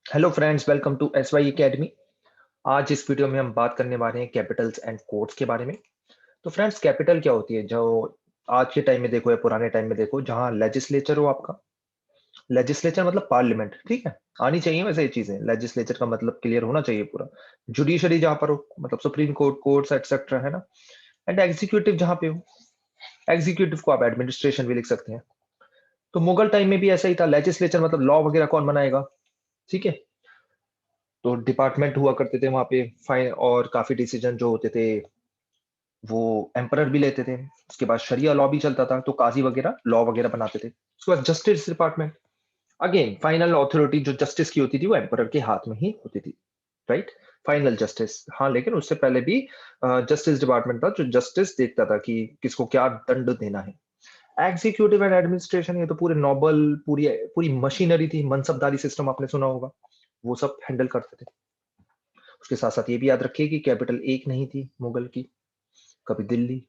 Hello friends, welcome to S Y academy. आज इस video में हम बात करने वाले हैं कैपिटल्स एंड कोड्स के बारे में। तो फ्रेंड्स, कैपिटल क्या होती है? जो आज के टाइम में देखो या पुराने टाइम में देखो, जहां लेजिस्लेचर हो आपका। लेजिस्लेचर मतलब पार्लियामेंट, ठीक है। आनी चाहिए वैसे ये चीजें, लेजिस्लेचर का मतलब क्लियर होना चाहिए पूरा। जुडिशरी जहां पर हो, मतलब सुप्रीम कोर्ट, कोर्ट्स एक्सेट्रा, है ना। एंड एग्जीक्यूटिव जहां पे हो, एग्जीक्यूटिव को आप एडमिनिस्ट्रेशन भी लिख सकते हैं। तो मुगल टाइम में भी ऐसा ही था। लेजिस्लेचर मतलब लॉ वगैरह कौन बनाएगा, ठीक है। तो डिपार्टमेंट हुआ करते थे वहां पे, फाइन, और काफी डिसीजन जो होते थे वो एम्परर भी लेते थे। उसके बाद शरिया लॉ भी चलता था, तो काजी वगैरह लॉ वगैरह बनाते थे। उसके बाद justice department, again final authority जो जस्टिस की होती थी वो एम्परर के हाथ में ही होती थी, राइट। फाइनल जस्टिस, हाँ, लेकिन उससे पहले भी जस्टिस डिपार्टमेंट था जो जस्टिस देखता था कि किसको क्या दंड देना है। एग्जीक्यूटिव एंड एडमिनिस्ट्रेशन, ये तो पूरे नोबल, पूरी पूरी मशीनरी थी। मनसबदारी सिस्टम आपने सुना होगा, वो सब हैंडल करते थे। उसके साथ साथ ये भी याद रखिए कि कैपिटल एक नहीं थी मुगल की। कभी दिल्ली,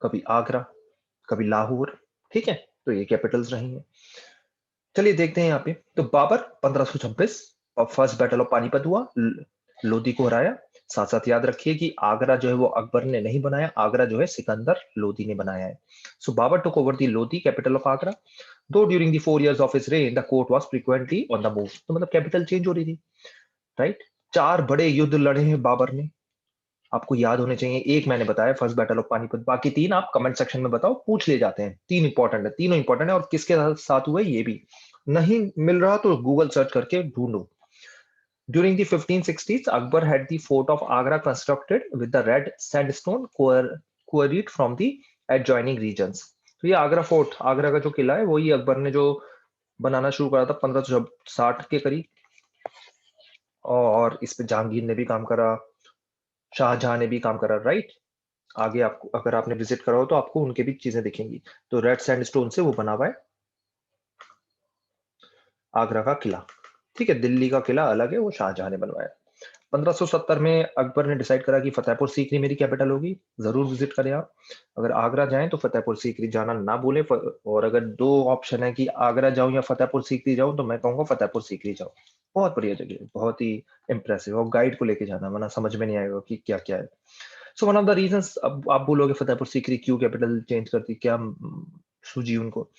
कभी आगरा, कभी लाहौर, ठीक है। तो ये कैपिटल्स रही हैं। चलिए देखते हैं यहाँ पे। तो बाबर 1526 और फर्स्ट बैटल ऑफ पानीपत हुआ, लोधी को हराया। साथ साथ याद रखिए कि आगरा जो है वो अकबर ने नहीं बनाया, आगरा जो है सिकंदर लोधी ने बनाया है। So Babur took over the Lodhi, capital of Agra. Though during the 4 years of his reign the court was frequently on the move, तो मतलब कैपिटल चेंज हो रही थी, राइट। चार बड़े युद्ध लड़े हैं बाबर ने, आपको याद होने चाहिए। एक मैंने बताया, फर्स्ट बैटल ऑफ पानीपत। बाकी तीन आप कमेंट सेक्शन में बताओ, पूछ ले जाते हैं। तीन इंपॉर्टेंट है, तीनों इंपॉर्टेंट है, और किसके साथ हुए ये भी नहीं मिल रहा तो गूगल सर्च करके ढूंढो। During the 1560s Akbar had the fort of Agra constructed with the red sandstone quarried from the adjoining regions। तो ये आगरा फोर्ट, आगरा का जो किला है, वही अकबर ने जो बनाना शुरू करा था 1560 के करीब। और इस पे जहांगीर ने भी काम करा, शाहजहां ने भी काम करा, राइट। आगे आपको, अगर आपने विजिट करा हो तो आपको उनके भी चीजें दिखेंगी। तो रेड सैंडस्टोन से वो बना हुआ है आगरा का किला, ठीक है। दिल्ली का किला अलग है, वो शाहजहां ने बनवाया। 1570 में अकबर ने डिसाइड करा कि फतेहपुर सीकरी मेरी कैपिटल होगी। जरूर विजिट करें आप। अगर आगरा जाएं तो फतेहपुर सीकरी जाना ना भूलें। और अगर दो ऑप्शन है कि आगरा जाऊं या फतेहपुर सीकरी जाऊं, तो मैं कहूंगा फतेहपुर सीकरी जाओ। बहुत बढ़िया जगह है, बहुत ही इंप्रेसिव। और गाइड को लेके जाना, वरना समझ में नहीं आएगा कि क्या क्या है। So one of the reasons, अब आप बोलोगे फतेहपुर सीकरी क्यों कैपिटल चेंज करती, क्या सूझी उनको?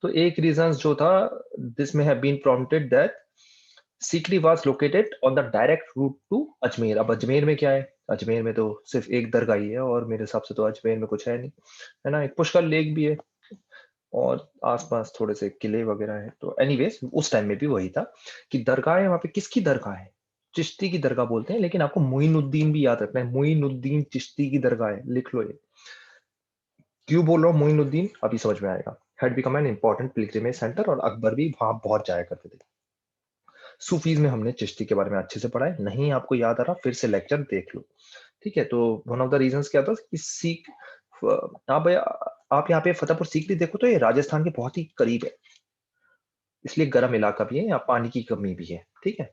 तो एक रीजन जो था, this may have been prompted that Sikri was located on the direct route to Ajmer. अब अजमेर में क्या है? अजमेर में तो सिर्फ एक दरगाह ही है, और मेरे हिसाब से तो अजमेर में कुछ है नहीं, है ना। एक पुष्कर लेक भी है, और आसपास थोड़े से किले वगैरह हैं। तो एनीवेज उस टाइम में भी वही था कि दरगाह है वहां पे। किसकी दरगाह है? चिश्ती की दरगाह बोलते हैं, लेकिन आपको मोइनुद्दीन भी याद रखना है। मोइनुद्दीन चिश्ती की दरगाह है, लिख लो ये। क्यों बोल रहा हूँ मोइनुद्दीन, अभी समझ में आएगा। Had become an important pilgrimage centre, और अकबर भी वहां बहुत जाया करते थे। सूफीज में हमने चिश्ती के बारे में अच्छे से पढ़ा है, नहीं आपको याद आ रहा फिर से लेक्चर देख लो, ठीक है। तो वन ऑफ द रीजंस क्या था कि सीख, आप आप यहाँ पे फतेहपुर सीकरी देखो तो ये राजस्थान के बहुत ही करीब है, इसलिए गर्म इलाका भी है, यहाँ पानी की कमी भी है, ठीक है।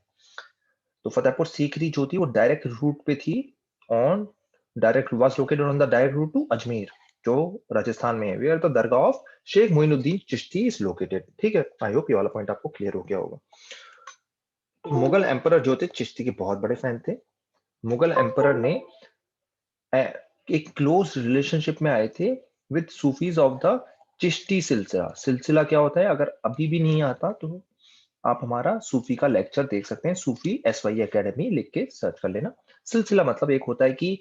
तो फतेहपुर सीकरी जो थी वो डायरेक्ट रूट पे थी, on direct was located on the direct route to Ajmer, जो राजस्थान में है, where the dargah of Sheikh Moinuddin Chishti is located, ठीक है। आई होप ये वाला पॉइंट आपको क्लियर हो गया होगा। मुगल एम्परर जो थे चिश्ती के बहुत बड़े फैन थे। मुगल एम्परर ने एक क्लोज रिलेशनशिप में आए थे with Sufis of the Chishti सिलसिला। सिलसिला क्या होता है? अगर अभी भी नहीं आता तो आप हमारा सूफी का लेक्चर देख सकते हैं, सूफी SY एकेडमी लिख के सर्च कर लेना। सिलसिला मतलब एक होता है कि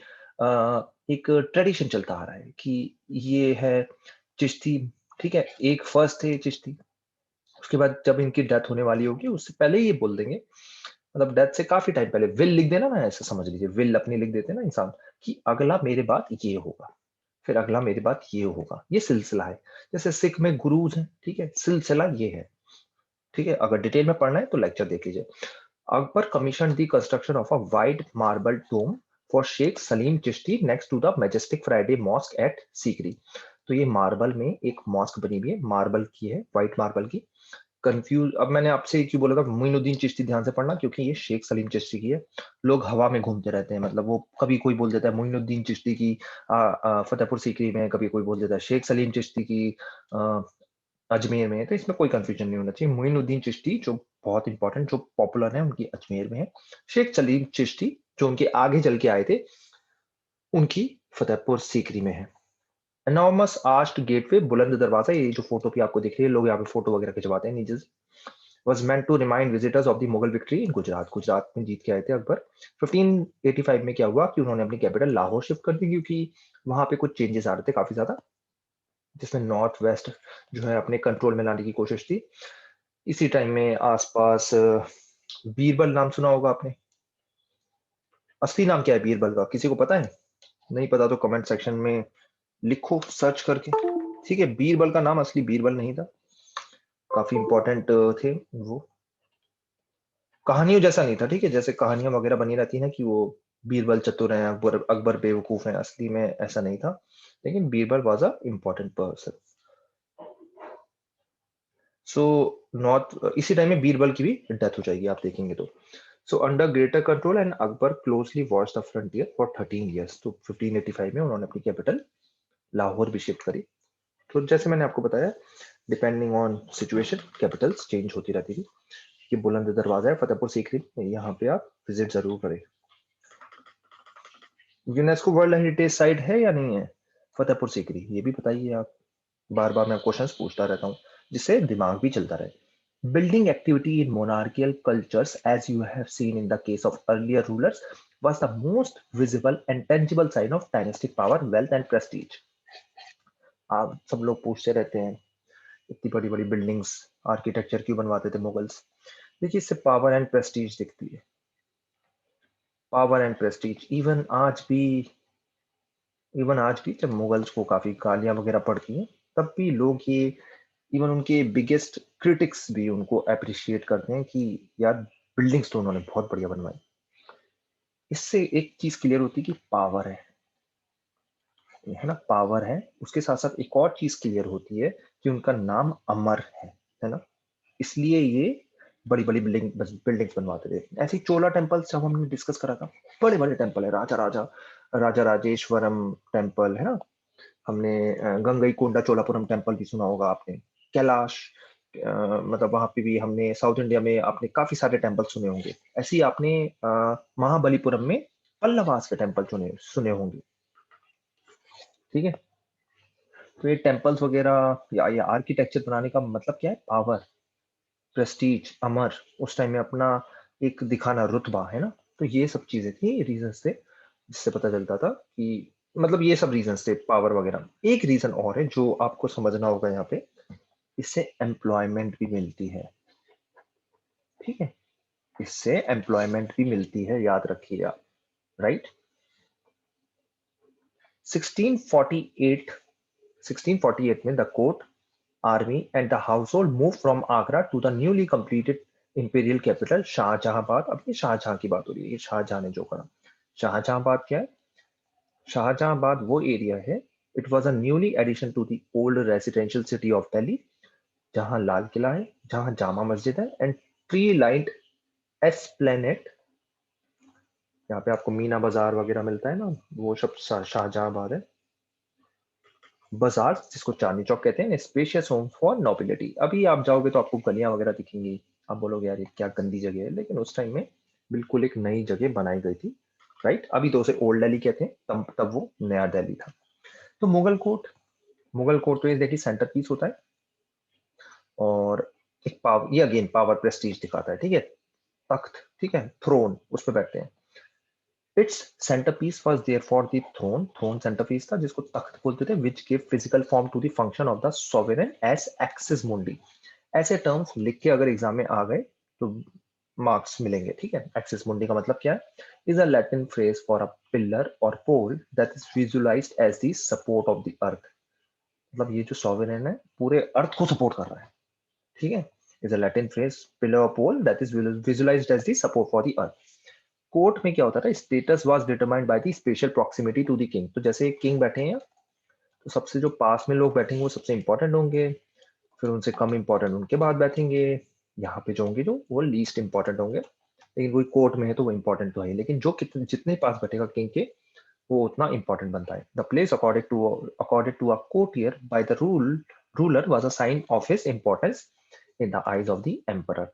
एक ट्रेडिशन चलता आ रहा है कि ये है चिश्ती, ठीक है। एक फर्स्ट थे चिश्ती, उसके बाद जब इनकी डेथ होने वाली होगी उससे पहले ही ये बोल देंगे, मतलब डेथ से काफी टाइम पहले विल लिख देना ना, ऐसे समझ लीजिए, विल अपनी लिख देते हैं ना इंसान, कि अगला मेरे बाद ये होगा, फिर अगला मेरे बाद ये होगा। ये सिलसिला है। जैसे सिख में गुरुज है, ठीक है, सिलसिला ये है, ठीक है। अगर डिटेल में पढ़ना है तो लेक्चर देख लीजिए। Akbar commission the construction of a wide marble tomb for Sheikh Salim Chishti next to the majestic Friday mosque at Sikri. तो ये मार्बल में एक मॉस्क बनी हुई है, मार्बल की है, व्हाइट मार्बल की। कंफ्यूज, अब मैंने आपसे क्यों बोला था मोइनुद्दीन चिश्ती ध्यान से पढ़ना, क्योंकि ये शेख सलीम चिश्ती की है। लोग हवा में घूमते रहते हैं, मतलब वो कभी कोई बोल देता है मोइनुद्दीन चिश्ती की फतेहपुर सीकरी में, कभी कोई बोल देता है शेख सलीम चिश्ती की अजमेर में है, तो इसमें कोई कंफ्यूजन नहीं होना चाहिए। मोइनुद्दीन चिश्ती जो बहुत इंपॉर्टेंट, जो पॉपुलर है, उनकी अजमेर में है। शेख सलीम चिश्ती जो उनके आगे चल के आए थे, उनकी फतेहपुर सीकरी में है। एनॉर्मस आर्च्ड गेटवे, बुलंद दरवाजा, ये जो फोटो भी आपको दिख रही है, लोग यहाँ पे फोटो वगैरह खिंचवाते हैं नीचे से, was meant to remind visitors of the Mughal victory in Gujarat. Gujarat में जीत के आए थे अकबर। 1585 में क्या हुआ कि उन्होंने अपनी कैपिटल लाहौर शिफ्ट कर दी, क्योंकि वहां पे कुछ चेंजेस आ रहे थे काफी ज्यादा, जिसमें नॉर्थ वेस्ट जो है अपने कंट्रोल में लाने की कोशिश थी। इसी टाइम में आसपास बीरबल नाम सुना होगा आपने। असली नाम क्या है बीरबल का, किसी को पता है? नहीं पता तो कमेंट सेक्शन में लिखो सर्च करके। ठीक है, बीरबल का नाम असली बीरबल नहीं था, काफी इंपॉर्टेंट थे वो, कहानियों जैसा नहीं था। ठीक है, जैसे कहानियां वगैरह बनी रहती है ना कि वो बीरबल चतुर हैं, अकबर अकबर बेवकूफ है, असली में ऐसा नहीं था, लेकिन Birbal was a important person. So north, इसी टाइम में बीरबल की भी डेथ हो जाएगी, आप देखेंगे तो। So under greater control and Akbar closely watch the frontier for 13 years। तो 1585 में उन्होंने अपनी कैपिटल लाहौर भी शिफ्ट करी। तो जैसे मैंने आपको बताया, depending on situation Capitals change होती रहती थी। ये बुलंद दरवाजा है फतेहपुर सीकरी, यहाँ पे आप विजिट जरूर करें। यूनेस्को वर्ल्ड हेरिटेज साइट है या नहीं है फतेहपुर सीकरी, ये भी बताइए आप। बार बार मैं क्वेश्चंस पूछता रहता हूँ, जिससे दिमाग भी चलता रहे। Building activity in monarchical cultures, as you have seen in the case of earlier rulers, was the most visible and tangible sign of dynastic power, wealth and prestige। आप सब लोग पूछते रहते हैं, इतनी बड़ी बड़ी बिल्डिंग्स आर्किटेक्चर क्यों बनवाते थे मुगल्स? देखिए, इससे पावर एंड प्रेस्टीज दिखती है। पावर एंड प्रेस्टीज, इवन आज भी जब मुगल्स को काफी गालियां वगैरह पड़ती हैं, तब भी लोग ये, इवन उनके बिगेस्ट क्रिटिक्स भी उनको अप्रिशिएट करते हैं कि यार बिल्डिंग्स तो उन्होंने बहुत बढ़िया बनवाई। इससे एक चीज क्लियर होती है कि पावर है ना, पावर है। उसके साथ साथ एक और चीज क्लियर होती है कि उनका नाम अमर है ना, इसलिए ये बड़ी बड़ी बिल्डिंग्स बनवाते थे। ऐसे ही चोला टेम्पल्स जब हमने डिस्कस करा था, बड़े बड़े टेम्पल है, राजा राजेश्वरम टेम्पल है ना, हमने गंगई कोंडा चोलापुरम टेम्पल भी सुना होगा आपने, कैलाश, मतलब वहां पे भी हमने साउथ इंडिया में आपने काफी सारे टेम्पल सुने होंगे। ऐसे ही आपने महाबलीपुरम में पल्लवास के टेम्पल सुने सुने होंगे। ठीक है, तो ये टेम्पल्स वगैरह या आर्किटेक्चर बनाने का मतलब क्या है? पावर, प्रेस्टीज, अमर, उस टाइम में अपना एक दिखाना, रुतबा है ना। तो ये सब चीजें थी, रीजन थे जिससे पता चलता था कि, मतलब ये सब रीजन थे पावर वगैरह। एक रीजन और है जो आपको समझना होगा यहाँ पे, इससे एम्प्लॉयमेंट भी मिलती है। ठीक है, इससे एम्प्लॉयमेंट भी मिलती है, याद रखिए आप। राइट। 1648 1648 में the court, army and the household moved from Agra to the newly completed imperial capital Shahjahanabad. अब ये शाहजहां की बात हो रही है, ये शाहजहां ने जो करा। शाहजहांबाद क्या है? शाहजहांबाद वो एरिया है, it was a newly addition to the old residential city of Delhi, जहां लाल किला है, जहां जामा मस्जिद है एंड ट्री लाइट एस्प्लेनेट। यहाँ पे आपको मीना बाजार वगैरह मिलता है ना, वो सब शाहजहांबाद है। बाजार जिसको चांदनी चौक कहते हैं, स्पेशियस होम फॉर नोबिलिटी। अभी आप जाओगे तो आपको गलियां वगैरह दिखेंगी, आप बोलोगे यार ये क्या गंदी जगह है, लेकिन उस टाइम में बिल्कुल एक नई जगह बनाई गई थी। राइट, अभी तो उसे ओल्ड दिल्ली कहते हैं, तब तब वो नया दिल्ली था। तो मुगल कोर्ट तो ये देखिए सेंटर पीस होता है, और एक पावर, ये अगेन पावर प्रेस्टीज दिखाता है। ठीक है, तख्त, ठीक है, थ्रोन, उस पर बैठते हैं। Its centrepiece was there for the throne centrepiece था, जिसको तख्त बोलते थे, which give physical form to the function of the sovereign as axis mundi. ऐसे टर्म्स लिख के अगर एग्जाम में आ गए तो मार्क्स मिलेंगे। ठीक है, एक्सिस मुंडी का मतलब क्या है? Is a Latin phrase for a pillar or pole that is visualised as the support of the earth. मतलब ये जो सोवेरेन है पूरे अर्थ को सपोर्ट कर रहा है। ठीक है, is a Latin phrase pillar or pole that is visualised as the support for the earth. Court में क्या होता था? Status was determined by the special proximity to the king. तो जैसे किंग बैठे हैं, तो सबसे जो पास में लोग बैठेंगे वो सबसे इंपॉर्टेंट होंगे, फिर उनसे कम इंपॉर्टेंट उनके बाद बैठेंगे, यहाँ पे जो होंगे जो वो लीस्ट इंपॉर्टेंट होंगे। लेकिन कोई कोर्ट में है तो वो इंपॉर्टेंट तो है, लेकिन जो कितने जितने पास बैठेगा किंग के, वो उतना इंपॉर्टेंट बनता है। The place according to a courtier by the rule ruler was a sign of his importance in the eyes of the emperor.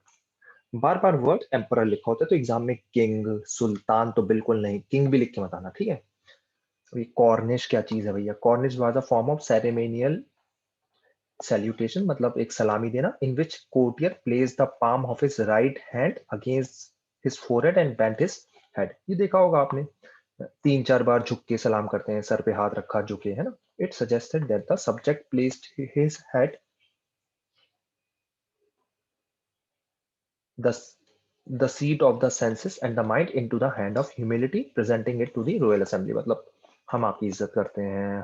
Bar bar word emperor लिखा होता है तो एग्जाम में किंग सुल्तान तो बिल्कुल नहीं, किंग भी लिख के मत आना, ठीक है। तो ये कॉर्निश क्या चीज है भैया? कॉर्निश was a form of ceremonial salutation, मतलब एक सलामी देना, in which courtier place the palm of his right hand against his forehead and bent his head. ये देखा होगा आपने, 3-4 बार झुक के सलाम करते हैं, सर पे हाथ रखा झुके, है ना। It suggested that the subject placed his head the the seat of the senses and the mind into the hand of humility, presenting it to the royal assembly। मतलब हम आपकी इज्जत करते हैं,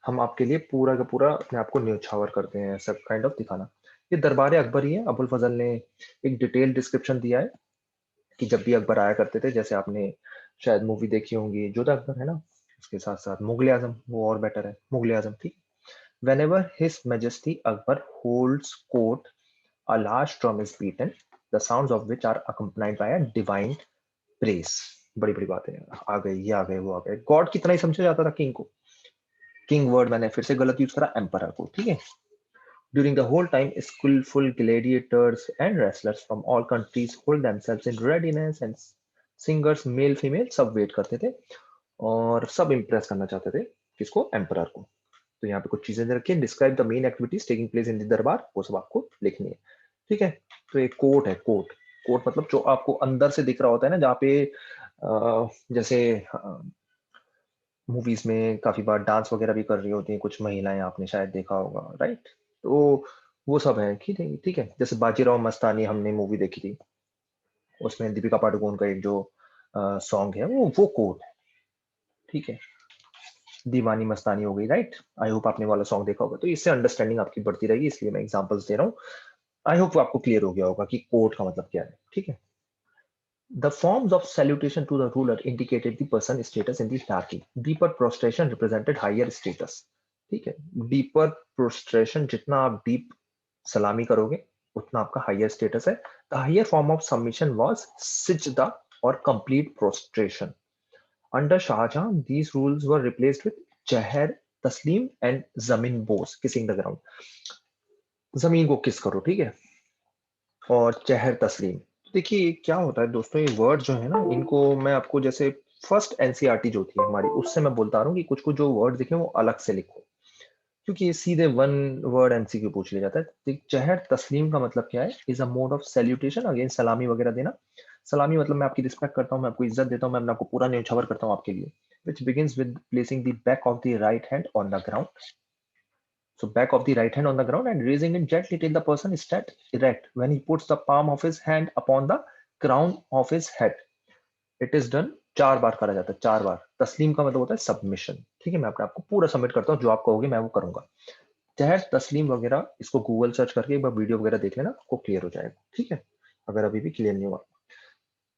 हम आपके लिए पूरा का पूरा अपने आप को न्यौछावर करते हैं, सब काइंड ऑफ दिखाना। ये दरबार अकबर ही है। अबुल फजल ने एक डिटेल डिस्क्रिप्शन दिया है कि जब भी अकबर आया करते थे, जैसे आपने शायद मूवी देखी होंगी जोधा अकबर, है ना, उसके साथ साथ मुगले आजम, वो और बेटर है मुगले आजम, ठीक। whenever his majesty Akbar holds court, a large drum is beaten, the sounds of which are accompanied by a divine praise। बड़ी बड़ी बात है, आ गए ये आ गए वो आ गए, गॉड कितना ही समझा जाता था किंग को। किंग वर्ड मैंने फिर से गलत यूज करा, एम्परर को, ठीक है। During the whole time, skillful gladiators and wrestlers from all countries hold themselves in readiness and singers male female सब वेट करते थे और सब इम्प्रेस करना चाहते थे किसको? एम्परर को। तो यहाँ पे कुछ चीजें दे रखी है, describe the main activities taking place in the दरबार, वो सब आपको लिखनी है, ठीक है। तो एक कोर्ट है, कोर्ट, कोर्ट मतलब जो आपको अंदर से दिख रहा होता है ना, जहाँ पे जैसे मूवीज में काफी बार डांस वगैरह भी कर रही होती हैं कुछ महिलाएं, आपने शायद देखा होगा, राइट। तो वो सब है, ठीक है, ठीक है। जैसे बाजीराव मस्तानी हमने मूवी देखी थी, उसमें दीपिका पादुकोण का एक जो सॉन्ग है वो कोर्ट है, ठीक है। दीवानी मस्तानी हो गई, राइट। आई होप आपने वाला सॉन्ग देखा होगा, तो इससे अंडरस्टैंडिंग आपकी बढ़ती रहेगी, इसलिए मैं एग्जांपल्स दे रहा हूँ। आई होप आपको क्लियर हो गया होगा कि कोर्ट का मतलब क्या है, ठीक है। The forms of salutation to the ruler indicated the person's status in the hierarchy. Deeper prostration represented higher status। ठीक है, deeper prostration, जितना आप deep सलामी करोगे उतना आपका हायर स्टेटस है। The higher form of submission was sijda or complete prostration। Under Shahjahan, these rules were replaced with Jaher, Taslim and Zamin Bose, kissing the ground। जमीन को किस करो, ठीक है, और चहर तस्लीम। देखिए क्या होता है दोस्तों, ये वर्ड जो है ना, इनको मैं आपको जैसे फर्स्ट एनसीईआरटी जो थी हमारी, उससे मैं बोलता रहा हूँ कि कुछ कुछ जो वर्ड दिखे वो अलग से लिखो, क्योंकि ये सीधे वन वर्ड एमसीक्यू पूछ लिया जाता है। तो चहर तस्लीम का मतलब क्या है? Is a mode of salutation, again सलामी वगैरह देना। सलामी मतलब मैं आपकी रिस्पेक्ट करता हूँ, मैं आपको इज्जत देता हूँ, मैं अपने आपको पूरा न्यौछावर करता हूँ आपके लिए। Which begins with placing the back of the right hand on the ground. So back of the right hand on the ground and raising it gently till the person is sat erect when he puts the palm of his hand upon the crown of his head। It is done 4 बार करा जाता है, 4 बार। तस्लीम का मतलब होता है submission, ठीक है। मैं अपने आपको पूरा सबमिट करता हूँ, जो आप कहोगे मैं वो करूंगा। चाहे तस्लीम वगैरह इसको गूगल सर्च करके एक बार वीडियो वगैरह देख लेना, आपको क्लियर हो जाएगा, ठीक है। अगर अभी भी क्लियर नहीं हुआ,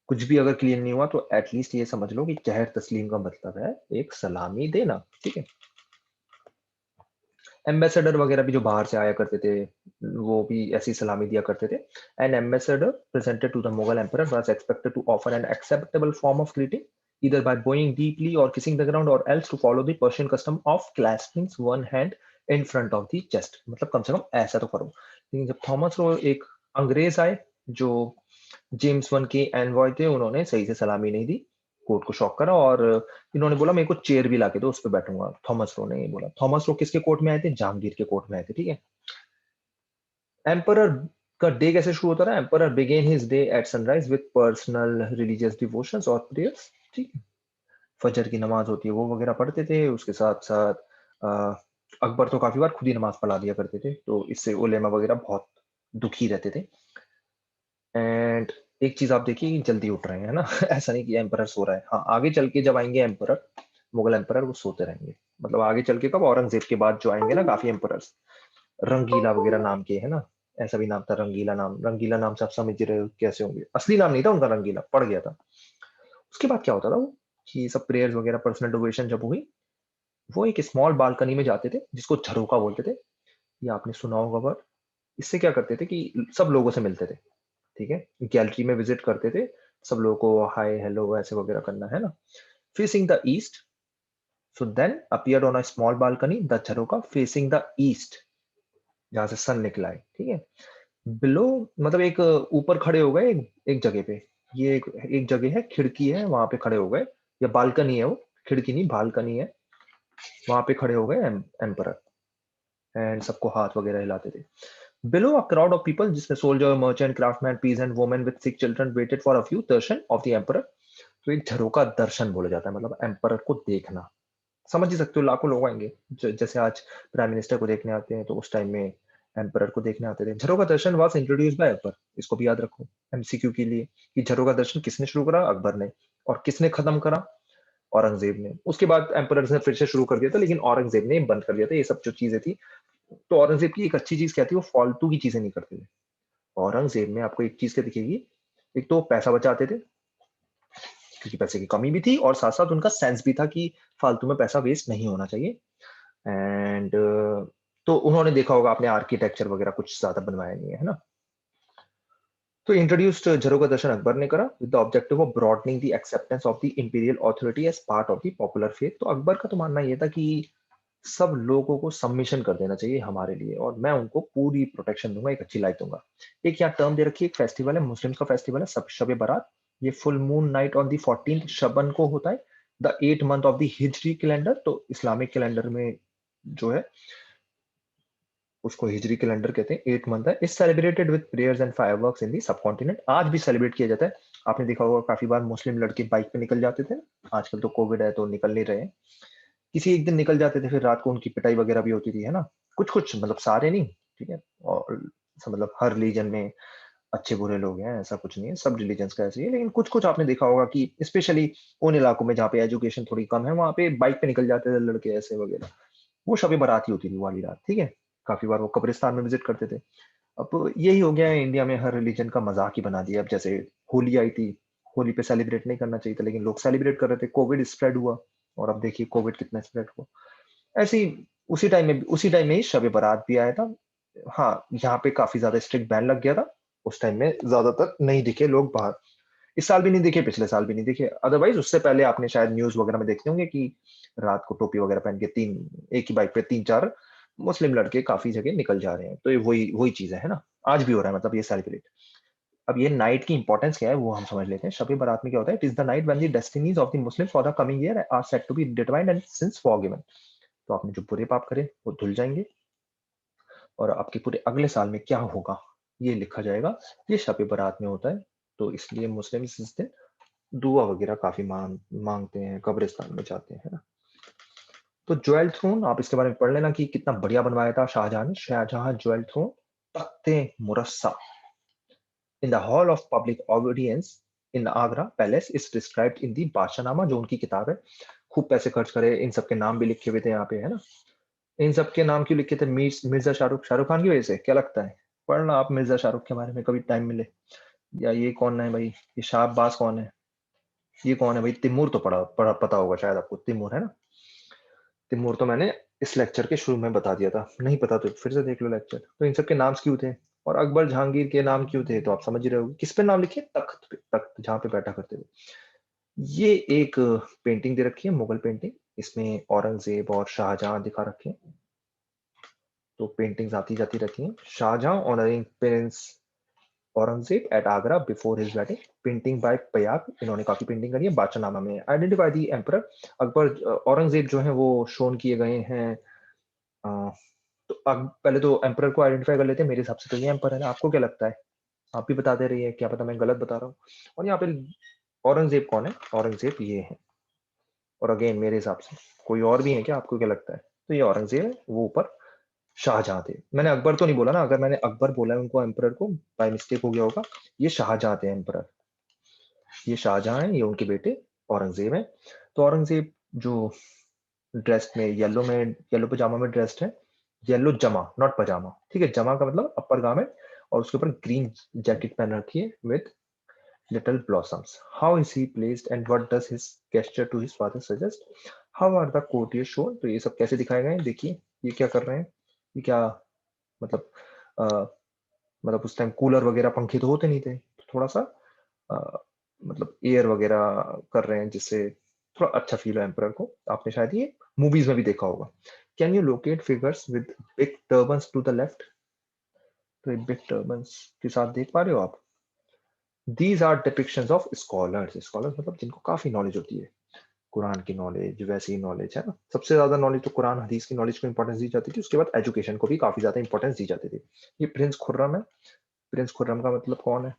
कुछ भी अगर क्लियर नहीं हुआ, तो एटलीस्ट ये समझ लो कि चहर तस्लीम का मतलब है एक सलामी देना, ठीक है। एम्बेसडर वगैरह भी जो बाहर से आया करते थे, वो भी ऐसी सलामी दिया करते थे। An ambassador presented to the Mughal emperor was expected to offer an acceptable form of greeting either by bowing deeply or kissing the ground or else to follow the Persian custom of clasping one hand in front of the chest। मतलब कम से कम ऐसा तो करो। लेकिन जब Thomas Roe एक अंग्रेज आए जो जेम्स वन के एनवॉय थे, उन्होंने सही से सलामी नहीं दी, कोर्ट को शॉक करा और इन्होंने बोला मेरे को चेयर भी लाके दो, उस पर बैठूंगा। थॉमस रो ने ये बोला। थॉमस रो किसके कोर्ट में आए थे? जहांगीर के कोर्ट में आए थे, ठीक है। एम्परर का डे कैसे शुरू होता है? Emperor begin his day at sunrise with personal religious devotions और प्रेयर्स, ठीक है। फजर की नमाज होती है वो वगैरह पढ़ते थे, उसके साथ साथ अकबर तो काफी बार खुद ही नमाज पढ़ा दिया करते थे, तो इससे उलेमा वगैरह बहुत दुखी रहते थे। एंड एक चीज आप देखिए कि जल्दी उठ रहे हैं, है ना ऐसा नहीं कि एम्परर सो रहा है। हाँ, आगे चल के जब आएंगे एम्परर, मुगल एम्परर, वो सोते रहेंगे। मतलब आगे चल के कब? औरंगजेब के बाद जो आएंगे ना काफी एम्परर्स, रंगीला वगैरह नाम के, है ना, ऐसा भी नाम था रंगीला नाम। रंगीला नाम से आप समझ रहे हो कैसे होंगे, असली नाम नहीं था उनका, रंगीला पड़ गया था। उसके बाद क्या होता था वो, कि सब प्रेयर्स वगैरह पर्सनल डिवोशन जब हुई, वो एक स्मॉल बालकनी में जाते थे जिसको झरोका बोलते थे। ये आपने सुना होगा वर्ड। इससे क्या करते थे कि सब लोगों से मिलते थे, ठीक है। गैलरी में विजिट करते थे, सब लोगों को हाय हेलो ऐसे वगैरह करना, है ना। Facing the east, So then appeared on a small balcony, the Jharoka facing the east, जहां से सन निकला है, ठीक है। बिलो मतलब एक ऊपर खड़े हो गए एक जगह पे, ये एक जगह है, खिड़की है, वहां पे खड़े हो गए, या बालकनी है, वो खिड़की नहीं बालकनी है, वहां पे खड़े हो गए एम्परर, एंड सबको हाथ वगैरह हिलाते थे। Below, a crowd of people, जिसमें soldier, merchant, craftsman, peasant, women with sick children waited for a few darshan of the emperor। तो एक झरोका दर्शन बोला जाता है, मतलब एम्परर को देखना। समझ ही सकते हो, लाखों लोग आएंगे, जैसे आज प्राइम मिनिस्टर को देखने आते हैं, तो उस टाइम में एम्परर को देखने आते थे। झरोका दर्शन वाज इंट्रोड्यूस बाय अकबर, इसको भी याद रखो एमसीक्यू के लिए, कि झरोका दर्शन किसने शुरू करा, अकबर ने, और किसने खत्म करा, औरंगजेब ने। उसके बाद एम्परर ने फिर से शुरू कर दिया था, लेकिन औरंगजेब ने बंद कर दिया था, ये सब जो चीजें थी। तो औरंगजेब की एक अच्छी चीज क्या थी, वो फालतू की चीजें नहीं करते थे। औरंगजेब में आपको एक चीज क्या दिखेगी, एक तो पैसा बचाते थे, क्योंकि पैसे की कमी भी थी, और साथ साथ उनका सेंस भी था कि फालतू में पैसा वेस्ट नहीं होना चाहिए। एंड तो उन्होंने देखा होगा आपने, आर्किटेक्चर वगैरह कुछ ज्यादा बनवाया नहीं है ना। तो इंट्रोड्यूस्ड झरोका दर्शन अकबर ने करा with the objective of broadening the acceptance of the imperial authority as part of the popular faith. तो अकबर का तो मानना यह था कि सब लोगों को सबमिशन कर देना चाहिए हमारे लिए, और मैं उनको पूरी प्रोटेक्शन दूंगा, एक अच्छी लाइफ दूंगा। एक यहाँ टर्म दे रखी है, एक फेस्टिवल है, मुस्लिम्स का फेस्टिवल है, सब शब बारात। ये full moon night on the 14th Shubman को होता है, the 8th month of the Hijri calendar. तो इस्लामिक कैलेंडर में जो है उसको हिजरी कैलेंडर कहते हैं, 8th मंथ है। Is celebrated with prayers and fireworks in the subcontinent. आज भी सेलिब्रेट किया जाता है। आपने देखा होगा काफी बार मुस्लिम लड़के बाइक पे निकल जाते थे, आजकल तो कोविड है तो निकल नहीं रहे, किसी एक दिन निकल जाते थे, फिर रात को उनकी पिटाई वगैरह भी होती थी, है ना। कुछ कुछ मतलब सारे नहीं, ठीक है। और मतलब हर रिलीजन में अच्छे बुरे लोग हैं, ऐसा कुछ नहीं है, सब रिलीजन्स का ऐसे ही है, लेकिन कुछ कुछ आपने देखा होगा कि स्पेशली उन इलाकों में जहाँ पे एजुकेशन थोड़ी कम है, वहाँ पे बाइक पे निकल जाते थे लड़के ऐसे वगैरह। वो शब बारात ही होती थी वाली रात, ठीक है। काफी बार वो कब्रिस्तान में विजिट करते थे। अब यही हो गया है इंडिया में, हर रिलीजन का मजाक ही बना दिया। अब जैसे होली आई थी, होली पे सेलिब्रेट नहीं करना चाहिए था, लेकिन लोग सेलिब्रेट कर रहे थे, कोविड स्प्रेड हुआ, और अब देखिए कोविड कितना स्प्रेड हुआ। ऐसे ही उसी टाइम में ही शब बारात भी आया था। हाँ, यहाँ पे काफी ज्यादा स्ट्रिक्ट बैन लग गया था, उस टाइम में ज्यादातर नहीं दिखे लोग बाहर। इस साल भी नहीं दिखे, पिछले साल भी नहीं दिखे, अदरवाइज उससे पहले आपने शायद न्यूज वगैरह में देखते होंगे कि रात को टोपी वगैरह पहन के एक ही बाइक पे 3-4 मुस्लिम लड़के काफी जगह निकल जा रहे हैं। तो ये वही वही चीज है ना, आज भी हो रहा है, मतलब ये सेलिब्रेट। अब ये नाइट की इंपॉर्टेंस क्या है वो हम समझ लेते हैं। शब बारात में क्या होता है, it is the night when the destinies of the Muslim for the coming year are set to be determined and sins forgiven. तो आपने जो बुरे पाप करे वो धुल जाएंगे, और आपके पूरे अगले साल में क्या होगा ये लिखा जाएगा। ये शब बारात में होता है। तो इसलिए मुस्लिम इस दिन दुआ वगैरह काफी मांगते हैं, कब्रिस्तान में जाते हैं ना। तो ज्वेल थ्रोन आप इसके बारे में पढ़ लेना कि कितना बढ़िया बनवाया था शाहजहां ने। शाहजहां ज्वेल थ्रोन, तख्ते मुरस्सा in the hall of public audience in Agra palace is described in the Badshahnama, जो उनकी किताब है। खूब पैसे खर्च करे, इन सबके नाम भी लिखे हुए थे यहाँ पे, है ना। इन सबके नाम क्यों लिखे थे, मिर्जा शाहरुख शाहरुख खान की वजह से, क्या लगता है। पढ़ना आप मिर्जा शाहरुख के बारे में कभी टाइम मिले। या ये कौन है भाई, ये शाह अब्बास कौन है, ये कौन है भाई, तिमूर तो पता होगा शायद आपको, तिमूर है ना। तिमूर तो मैंने इस लेक्चर के शुरू में बता दिया था, नहीं पता तो फिर से देख लो लेक्चर। तो इन सब के नाम क्यों थे, और अकबर जहांगीर के नाम क्यों थे, तो आप समझ ही रहे होगे। किस पे नाम लिखे, तख्त पे, तख्त जहां पे बैठा करते थे। ये एक पेंटिंग दे रखी है, मुगल पेंटिंग, इसमें औरंगजेब और शाहजहां दिखा रखे हैं। तो पेंटिंग्स आती जाती रहती हैं। Shahjahan honouring prince Aurangzeb at Agra before his wedding, painting by Payag, इन्होंने काफी पेंटिंग करी है। बादशाहनामा में identify the emperor, Akbar Aurangzeb जो है वो शोन किए गए हैं। अ, तो अब पहले तो एम्परर को आइडेंटिफाई कर लेते हैं, मेरे हिसाब से तो ये एम्परर है, आपको क्या लगता है। आप भी बता दे रही है, क्या पता मैं गलत बता रहा हूँ। और यहाँ पे औरंगजेब कौन है, औरंगजेब ये है। और अगेन मेरे हिसाब से कोई और भी है क्या, आपको क्या लगता है। तो ये औरंगजेब है, वो ऊपर शाहजहां थे। मैंने अकबर तो नहीं बोला ना, अगर मैंने अकबर बोला है उनको एम्परर को, बाय मिस्टेक हो गया होगा। ये शाहजहां थे एम्परर, ये शाहजहां है, ये उनके बेटे औरंगजेब है। तो औरंगजेब जो ड्रेस में येलो पजामा में ड्रेस्ड है, येलो जमा नॉट पजामा, ठीक है। जमा का मतलब अपर गारमेंट, और उसके ऊपर ग्रीन जैकेट पहन रखी है with little blossoms. How is he placed and what does his gesture to his father suggest? How are the courtiers shown? तो ये सब कैसे दिखाए गए हैं, देखिए ये क्या कर रहे हैं, ये क्या मतलब अ, मतलब उस टाइम कूलर वगैरह पंखे तो होते नहीं थे, तो थोड़ा सा अ, मतलब एयर वगैरह कर रहे हैं जिससे थोड़ा अच्छा फील हो एम्परर को। आपने शायद ये मूवीज में भी देखा होगा। Can you locate figures with big turbans to the left? तो ये बिग टर्बन्स के साथ देख पा रहे हो आप? These are depictions of scholars. Scholars मतलब जिनको काफी नॉलेज होती है, कुरान की नॉलेज, वैसी नॉलेज है ना। सबसे ज्यादा नॉलेज तो कुरान हदीस की नॉलेज को इंपॉर्टेंस दी जाती थी, उसके बाद एजुकेशन को भी काफी ज्यादा इंपॉर्टेंस दी जाती थी। ये प्रिंस खुर्रम है। प्रिंस खुर्रम का मतलब कौन है?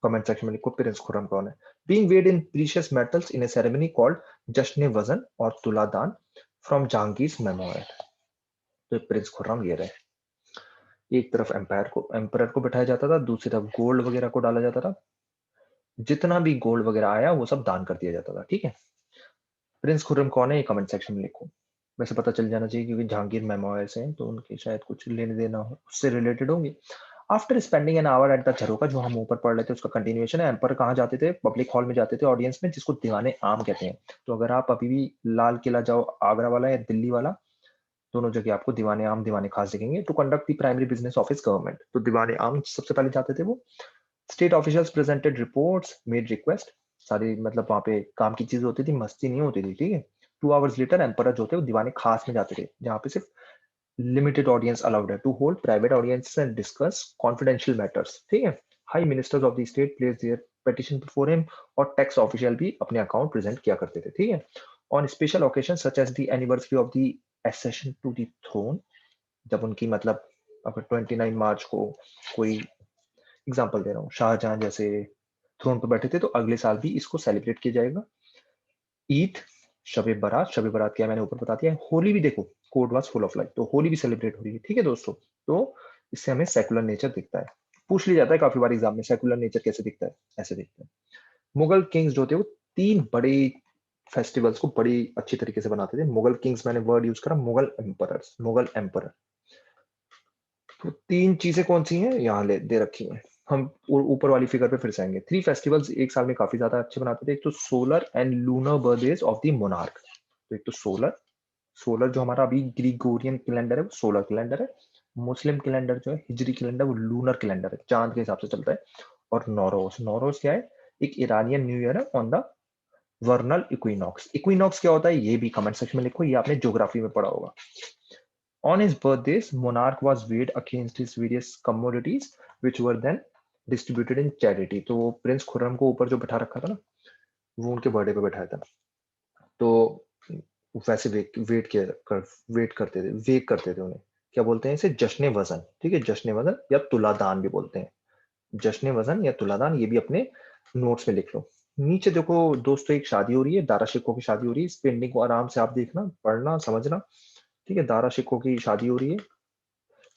कमेंट सेक्शन में लिखो प्रिंस खुर्रम कौन है। Being weighed in precious metals in a ceremony called jashn wazan और तुलादान फ्रॉम जहांगीर मेमोरियल। तो प्रिंस खुर्रम ये रहे। एक तरफ एम्पायर को बैठाया जाता था, दूसरी तरफ गोल्ड वगैरह को डाला जाता था। जितना भी गोल्ड वगैरह आया वो सब दान कर दिया जाता था, ठीक है। प्रिंस खुर्रम कौन है ये कमेंट सेक्शन में लिखो। वैसे पता चल जाना चाहिए क्योंकि जहांगीर मेमोरियल्स हैं तो उनके शायद कुछ लेने देना हो, उससे रिलेटेड होंगे। After spending an hour at the jharoka, जो हम ऊपर पढ़ रहे थे उसका कंटिन्यूएशन है। एम्पर कहाँ जाते थे? पब्लिक हॉल में जाते थे ऑडियंस में, जिसको दीवाने आम कहते हैं। तो अगर आप अभी भी लाल किला जाओ, आगरा वाला या दिल्ली वाला, दोनों जगह आपको दीवाने आम दीवाने खास दिखेंगे। To conduct the primary business office government, तो दीवाने आम सबसे पहले जाते थे वो। State officials presented reports, made request. सारी मतलब वहां पे काम की चीज होती थी, मस्ती नहीं होती थी, ठीक है। 2 आवर्स लेटर एम्पर जो थे वो दीवाने खास में जाते थे, जहाँ पे सिर्फ लिमिटेड ऑडियंस अलाउड है to hold private audience and discuss confidential matters, ठीक है। High ministers of the state place their petition before him, और टैक्स ऑफिशियल भी अपने अकाउंट प्रेजेंट किया करते थे, ठीक है। On special occasion such as the anniversary of the accession to the throne, जब उनकी मतलब अगर 29 मार्च को कोई, एग्जांपल दे रहा हूँ, शाहजहां जैसे थ्रोन पर बैठे थे तो अगले साल भी इसको सेलिब्रेट किया जाएगा। ईद, शबे बारात, शबे बारात क्या मैंने ऊपर बता दिया है। होली भी देखो, code was full of light, तो होली भी सेलिब्रेट हो रही है, ठीक है दोस्तों। तो इससे हमें सेकुलर नेचर दिखता है। पूछ लिया जाता है काफी बार एग्जाम में, सेकुलर नेचर कैसे दिखता है? ऐसे दिखता है। मुगल किंग्स जो थे वो 3 बड़े फेस्टिवल्स को बड़ी अच्छी तरीके से बनाते थे। मुगल किंग्स मैंने वर्ड यूज करा, मुगल एम्परर्स, मुगल एम्पर। तो 3 चीजें कौन सी हैं यहाँ ले दे रखी हैं। हम ऊपर वाली फिगर पे फिर से आएंगे। 3 फेस्टिवल्स एक साल में काफी ज्यादा अच्छे बनाते थे। एक तो solar and lunar birthdays of the monarch. तो एक तो सोलर, सोलर जो हमारा अभी ग्रिगोरियन कैलेंडर है वो सोलर कैलेंडर है। मुस्लिम कैलेंडर जो है हिजरी कैलेंडर, वो लूनर कैलेंडर है, चांद के हिसाब से चलता है। और नौरोज, नौरोज क्या है? एक ईरानियन न्यू ईयर है ऑन द वर्नल इक्विनॉक्स। इक्विनॉक्स क्या होता है ये भी कमेंट सेक्शन में लिखो, ये आपने ज्योग्राफी में पढ़ा होगा। On his birthdays, monarch was weighed against his various commodities, which were then distributed in charity. तो वो प्रिंस खुर्रम को ऊपर जो बैठा रखा था ना, वो उनके बर्थडे पे बैठाया था। तो वैसे वेट करते थे, वेक करते थे उन्हें। क्या बोलते हैं इसे? जश्न वजन, ठीक है, जश्न वजन या तुलादान भी बोलते हैं। जश्न वजन या तुलादान, ये भी अपने नोट्स में लिख लो। नीचे देखो दोस्तों, एक शादी हो रही है, दारा शिकोह की शादी हो रही है। इस पेंटिंग को आराम से आप देखना, पढ़ना, समझना, ठीक है। दारा शिकोह की शादी हो रही है।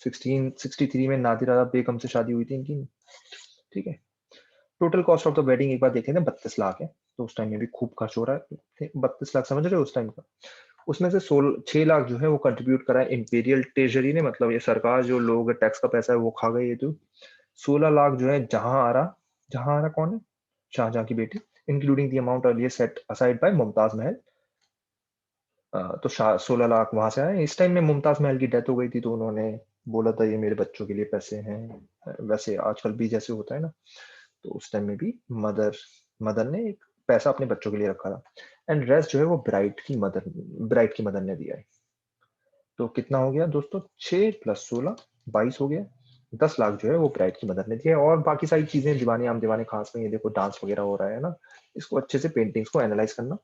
1663 में नादिरा बेगम से शादी हुई थी इनकी, ठीक है। Total cost of the wedding एक बार देख लेते हैं, 32 लाख है। तो उस टाइम में भी खूब खर्च हो रहा है, 32 लाख समझ रहे हो उस टाइम का। उसमें से 6 लाख जो है वो कंट्रीब्यूट करा है इंपीरियल ट्रेजरी ने, मतलब ये सरकार जो लोग टैक्स का पैसा है वो खा गई है। तो 16 लाख जो है जहां आरा कौन है? शाहजहां की बेटी, including the amount earlier set aside by Mumtaz Mahal. तो 16 लाख वहां से आए। इस टाइम में मुमताज महल की डेथ हो गई थी, तो उन्होंने बोला था ये मेरे बच्चों के लिए पैसे हैं। वैसे आजकल भी जैसे होता है ना, तो उस टाइम में भी मदर मदर ने एक पैसा अपने बच्चों के लिए रखा था। एंड रेस्ट जो है वो ब्राइड की मदर ने दिया है। तो कितना हो गया दोस्तों? 6 + 16, 22 हो गया। 10 लाख जो है वो ब्राइड की मदर ने दिया है। और बाकी सारी चीजें दीवाने आम दीवाने खास में, ये देखो डांस वगैरह हो रहा है ना, इसको अच्छे से पेंटिंग्स को एनालाइज करना।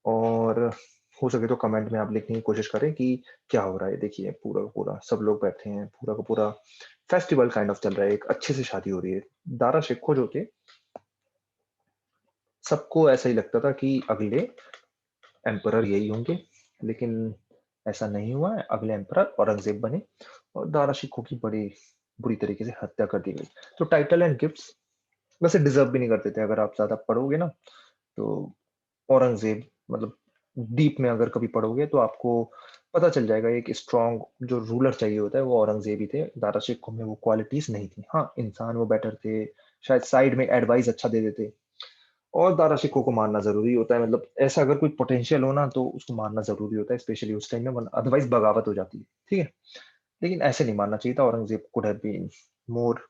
और हो सके तो कमेंट में आप लिखने की कोशिश करें कि क्या हो रहा है। देखिए पूरा का पूरा सब लोग बैठे हैं, पूरा का पूरा फेस्टिवल काइंड ऑफ चल रहा है, एक अच्छे से शादी हो रही है। दारा शिकोह जो थे, सबको ऐसा ही लगता था कि अगले एम्परर यही होंगे, लेकिन ऐसा नहीं हुआ है। अगले एम्परर औरंगजेब बने और दारा शिकोह की बड़ी बुरी तरीके से हत्या कर दी गई। तो टाइटल एंड गिफ्ट्स वैसे डिजर्व भी नहीं करते थे। अगर आप ज्यादा पढ़ोगे ना, तो औरंगजेब मतलब डीप में अगर कभी पढ़ोगे तो आपको पता चल जाएगा, एक स्ट्रॉन्ग जो रूलर चाहिए होता है वो औरंगजेब ही थे। दारा शिकोह में वो क्वालिटीज नहीं थी। हाँ, इंसान वो बेटर थे, शायद साइड में एडवाइस अच्छा दे देते। और दारा शिकोह को मारना जरूरी होता है, मतलब ऐसा अगर कोई पोटेंशियल हो ना तो उसको मारना जरूरी होता है, स्पेशली उस टाइम में, वरना अदरवाइज बगावत हो जाती है, ठीक है। लेकिन ऐसे नहीं मारना चाहिए था। Aurangzeb could have been more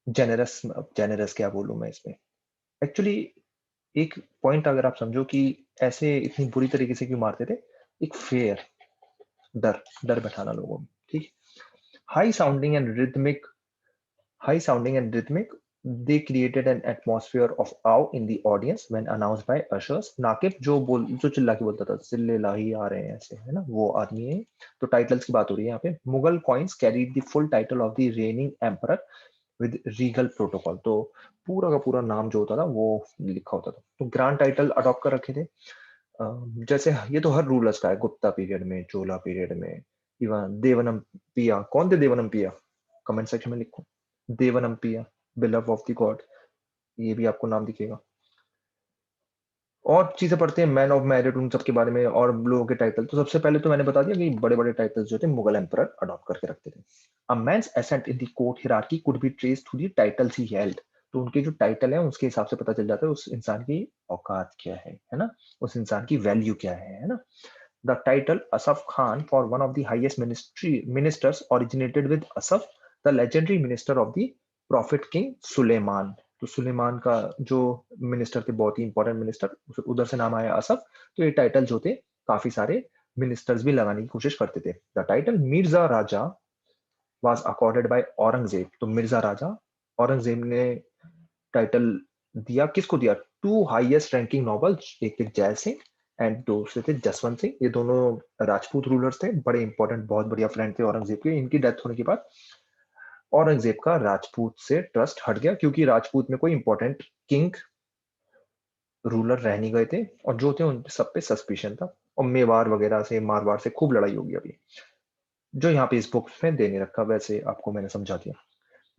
generous. Generous क्या बोलूं मैं इसमें, एक्चुअली एक पॉइंट अगर आप समझो कि ऐसे इतनी बुरी तरीके से क्यों मारते थे, एक फेयर, डर डर बैठाना लोगों में, ठीक। High sounding and rhythmic High sounding and rhythmic, they created an atmosphere of awe in the audience when announced by ushers. नाकिब जो चिल्ला के बोलता था, चिल्ले लाही आ रहे हैं ऐसे, है ना, वो आदमी है। तो टाइटल्स की बात हो रही है यहाँ पे। Mughal coins carried the full title of the raining emperor with Regal protocol. तो पूरा का पूरा नाम जो होता था वो लिखा होता था। तो ग्रांड टाइटल अडॉप्ट कर रखे थे। जैसे ये तो हर रूलर्स का है, गुप्ता पीरियड में, चोला पीरियड में, इवन देवनम पिया। कौन थे देवनम पिया? कमेंट सेक्शन में लिखो। देवनम्पिया, बिलव ऑफ द गॉड, ये भी आपको नाम दिखेगा। और चीजें पढ़ते हैं, मैन ऑफ मेरिट, उन सब के बारे में, और लोगों के टाइटल। तो सबसे पहले तो मैंने बता दिया कि बड़े बड़े टाइटल्स जो थे मुगल एम्परर अडॉप्ट करके रखते थे। A man's ascent in the court hierarchy could be traced to the titles he held. तो उनके जो टाइटल है उसके हिसाब से पता चल जाता है उस इंसान की औकात क्या है ना, उस इंसान की वैल्यू क्या है ना। The title Asaf Khan for one of the highest ministers originated with Asaf, the legendary minister of the prophet king Sulaiman. तो सुलेमान का जो मिनिस्टर थे, बहुत ही इंपॉर्टेंट मिनिस्टर, उधर से नाम आया असफ। तो ये टाइटल जो थे काफी सारे मिनिस्टर्स भी लगाने की कोशिश करते थे। The title Mirza Raja was accorded by Aurangzeb. तो मिर्जा राजा, औरंगजेब ने टाइटल दिया, किसको दिया? टू हाईएस्ट रैंकिंग नॉबल, एक थे जय सिंह एंड दूसरे थे जसवंत सिंह। ये दोनों राजपूत रूलर्स थे, बड़े इंपॉर्टेंट, बहुत बढ़िया फ्रेंड थे औरंगजेब के। इनकी डेथ होने के बाद औरंगजेब का राजपूत से ट्रस्ट हट गया, क्योंकि राजपूत में कोई इंपॉर्टेंट किंग रूलर रह नहीं गए थे, और जो थे उन सब पे सस्पिशन था। और मेवाड़ वगैरह से, मारवाड़ से खूब लड़ाई होगी अभी, जो यहाँ पे इस बुक में दे नहीं रखा, वैसे आपको मैंने समझा दिया।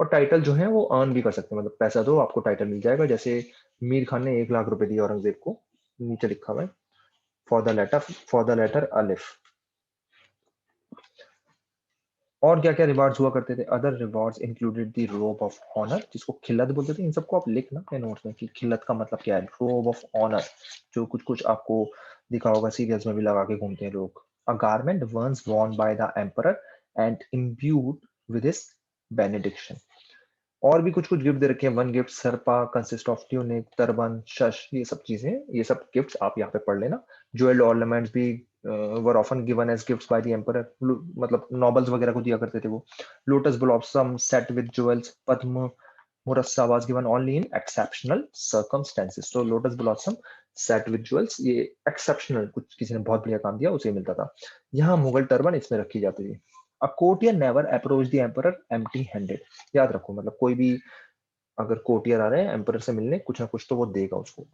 और टाइटल जो है वो अर्न भी कर सकते हैं, मतलब पैसा दो आपको टाइटल मिल जाएगा। जैसे मीर खान ने 1 लाख रुपए दिए औरंगजेब को, नीचे लिखा हुआ है, फॉर द लेटर अलिफ। और क्या क्या रिवार्ड्स हुआ करते थे? Other rewards included the robe of honour, जिसको खिल्लत बोलते थे। इन सबको आप लिखना अपने नोट्स में कि खिल्लत का मतलब क्या है। रोब ऑफ ऑनर, जो कुछ कुछ आपको दिखा होगा, सीरियल्स में भी लगा के घूमते हैं लोग। A garment once worn by the emperor and imbued with his benediction। और भी कुछ कुछ गिफ्ट दे रखे हैं। One gift sarapa consist of tunic, turban, sash, ये सब चीजें, ये सब गिफ्ट्स आप यहाँ पे पढ़ लेना। ज्वेल्ड ऑर्नामेंट्स भी were often given as gifts by the emperor, मतलब नॉबल्स वगैरह को दिया करते थे वो। Lotus blossom set with jewels, padma murassa was given only in exceptional circumstances. तो lotus blossom set with jewels, ये एक्सेप्शनल, कुछ किसी ने बहुत बढ़िया काम दिया उसे मिलता था। यहाँ मुगल टर्बन इसमें रखी जाती थी। A courtier never approach the emperor empty handed. याद रखो, मतलब कोई भी अगर कोर्टियर आ रहे हैं एम्परर से मिलने, कुछ ना कुछ तो वो देगा उसको।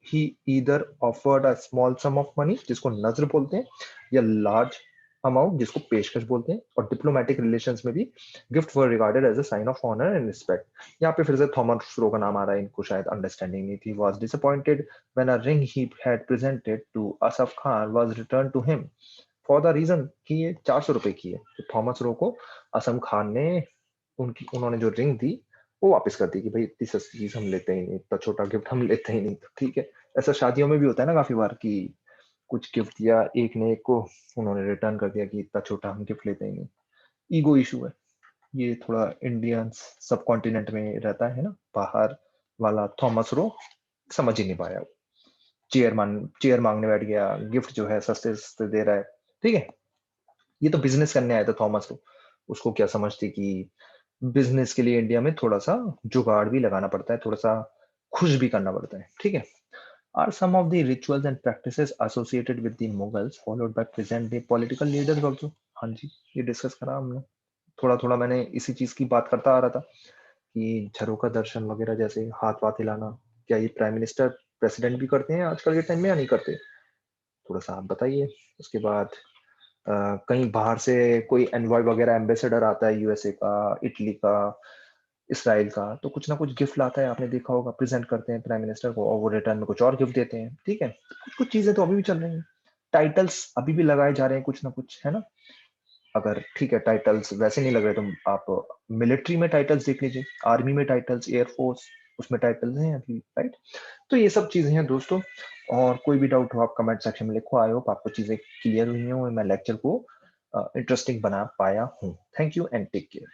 He either offered a small sum of money, जिसको नज्र बोलते हैं, या लार्ज अमाउंट, जिसको पेशकश बोलते हैं। और डिप्लोमेटिक रिलेशंस में भी gift were regarded as a sign of honour and respect. यहाँ पे फिर से थॉमस रो का नाम आ रहा है, इनको शायद अंडरस्टैंडिंग नहीं थी। Was disappointed when a ring he had presented to Asaf Khan was return to him for the reason कि ये 400 रुपए की है। तो थॉमस रो को असम खान ने, उन्होंने जो रिंग दी वो वापस कर दी कि भाई इतनी सस्ती चीज हम लेते ही नहीं, इतना छोटा गिफ्ट हम लेते ही नहीं। तो ठीक है, ऐसा शादियों में भी होता है ना काफी बार कि कुछ गिफ्ट दिया एक ने एक को, उन्होंने रिटर्न कर दिया कि इतना छोटा हम गिफ्ट लेते ही नहीं। ईगो इशू है ये, थोड़ा इंडियन सब कॉन्टिनेंट में रहता है ना। बाहर वाला थॉमस रो समझ ही नहीं पाया, चेयर मांगने बैठ गया, गिफ्ट जो है सस्ते सस्ते दे रहा है। ठीक है, ये तो बिजनेस करने आया था थॉमस रो, उसको क्या समझती कि बिजनेस के लिए इंडिया में थोड़ा सा जुगाड़ भी लगाना पड़ता है, थोड़ा सा खुश भी करना पड़ता है। ठीक है। Are some of the rituals and practices associated with the Mughals followed by present day political leaders also. हाँ जी, ये डिस्कस करा हमने। थोड़ा थोड़ा मैंने इसी चीज की बात करता आ रहा था कि झरोका दर्शन वगैरह, जैसे हाथ वाथ हिलाना, क्या ये प्राइम मिनिस्टर प्रेसिडेंट भी करते हैं आजकल के टाइम में या नहीं करते? थोड़ा सा आप बताइए। उसके बाद कहीं बाहर से कोई एनवॉय वगैरह, एम्बेसडर आता है यूएसए का, इटली का, इसराइल का, तो कुछ ना कुछ गिफ्ट लाता है, आपने देखा होगा, प्रेजेंट करते हैं प्राइम मिनिस्टर को, और वो रिटर्न में कुछ और गिफ्ट देते हैं। ठीक है, कुछ कुछ चीजें तो अभी भी चल रही हैं। टाइटल्स अभी भी लगाए जा रहे हैं कुछ ना कुछ, है ना। अगर ठीक है टाइटल्स वैसे नहीं लग रहे तो आप मिलिट्री में टाइटल्स देख लीजिए, आर्मी में टाइटल्स, एयरफोर्स, उसमें टाइटल्स हैं अभी, राइट। तो ये सब चीजें हैं दोस्तों। और कोई भी डाउट हो आप कमेंट सेक्शन में लिखो। आई होप आपको चीजें क्लियर हुई हैं और मैं लेक्चर को इंटरेस्टिंग बना पाया हूँ। Thank you and take care.